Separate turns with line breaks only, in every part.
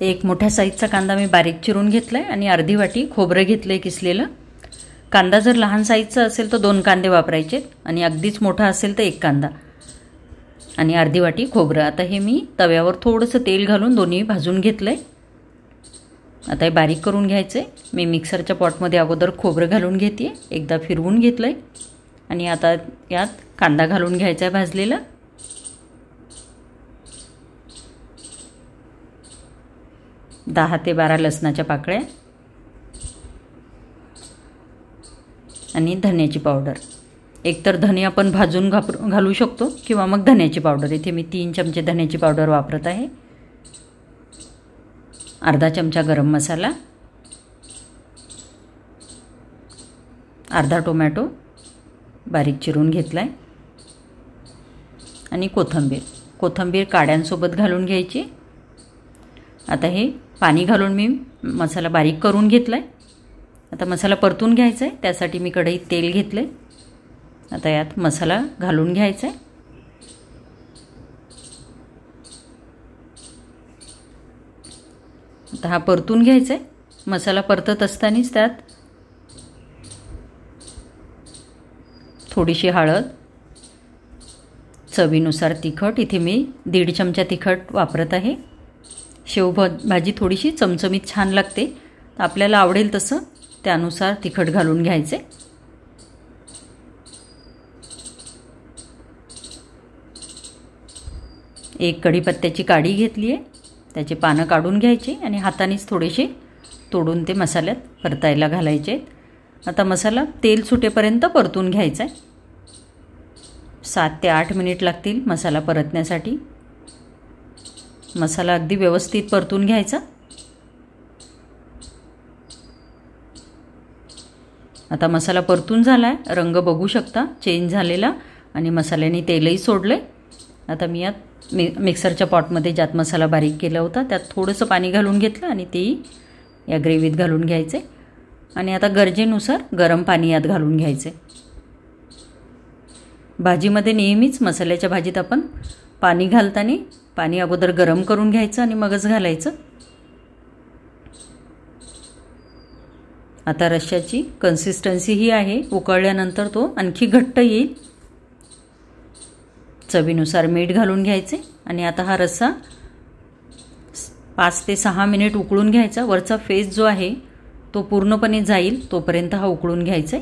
एक मोठ्या साईजचा कांदा मी बारीक चिरून घेतलाय आणि अर्धी वाटी खोबरं घेतलंय किसलेलं। कांदा जर लहान साईजचा असेल तर 2 कांदे वापरायचे आणि अगदीच मोठा असेल तर 1 कांदा आणि अर्धी वाटी खोबरं। आता हे मी तव्यावर थोडंसं तेल घालून दोन्ही भाजून घेतलंय। आता हे बारीक करून घ्यायचे। मी मिक्सरच्या पॉटमध्ये अगोदर खोबरं घालून घेते, एकदा फिरवून घेतलंय आणि आता यात कांदा घालून घ्यायचा आहे भाजलेला। दहा ते 12 लसणाच्या पाकळ्या आणि धन्याची पावडर। एकतर धने आपण भाजून घालू शकतो किंवा मग धन्याची पावडर। इथे मी 3 चमचे धन्याची पावडर वापरत आहे। अर्धा चमचा गरम मसाला, अर्धा टोमॅटो बारीक चिरून घेतलाय आणि कोथिंबीर काड्यांसोबत घालून घ्यायची। आता हे पाणी घालून मी मसाला बारीक करून घेतलाय। आता मसाला परतून घ्यायचा आहे, त्यासाठी मी कढईत तेल घेतले। आता यात मसाला घालून घ्यायचा आहे। आता हा परतून घ्यायचा आहे। मसाला परतत असतानाच त्यात थोडीशी हळद, चवीनुसार तिखट, इथे मी 1.5 चमचा तिखट वापरत आहे। शेवभाजी थोडीशी चमचमीत छान लागते, तर आपल्याला आवडेल तसं त्यानुसार तिखट घालून घ्यायचे। एक कढीपत्त्याची काडी घेतली आहे, त्याचे पानं काढून घ्यायचे आणि हातानेच थोडेसे तोडून ते मसाल्यात परतायला घालायचे। आता मसाला तेल सुटेपर्यंत परतून घ्यायचा आहे। 7 ते 8 मिनिट लागतील मसाला परतण्यासाठी। मसाला अगदी व्यवस्थित परतून घ्यायचा। आता मसाला परतून झालाय, रंग बघू शकता चेंज झालेला आणि मसाल्याने तेलही सोडले। आता मी यात मिक्सरच्या पॉटमध्ये ज्यात मसाला बारीक केला होता त्यात थोडंसं पाणी घालून घेतलं आणि तेही या ग्रेव्हीत घालून घ्यायचे आणि आता गरजेनुसार गरम पाणी यात घालून घ्यायचे। भाजीमध्ये नेहमीच मसाल्याच्या भाजीत आपण पाणी घालताना पाणी अगोदर गरम करून घ्यायचं आणि मगच घालायचं। आता रश्श्याची कन्सिस्टन्सी ही आहे, उकळल्यानंतर तो आणखी घट्ट येईल। चवीनुसार मीठ घालून घ्यायचे आणि आता हा रस्सा 5 ते 6 मिनिट उकळून घ्यायचा। वरचा फेस जो आहे तो पूर्णपणे जाईल तोपर्यंत हा उकळून घ्यायचा।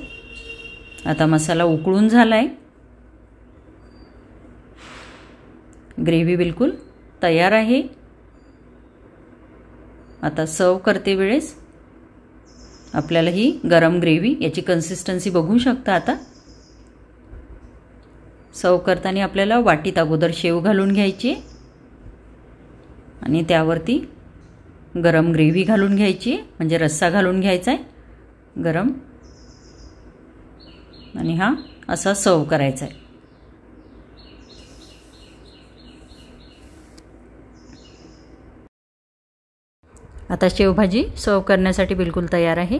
आता मसाला उकळून झालाय, ग्रेव्ही बिलकुल तयार आहे। आता सर्व करते वेळेस आपल्याला ही गरम ग्रेव्ही याची कन्सिस्टन्सी बघू शकता। आता सर्व करताना आपल्याला वाटीत अगोदर शेव घालून घ्यायची आणि त्यावरती गरम ग्रेव्ही घालून घ्यायची, म्हणजे रस्सा घालून घ्यायचा आहे गरम आणि हा असा सर्व करायचा आहे। आता शेवभाजी सर्व करण्यासाठी बिलकुल तयार आहे।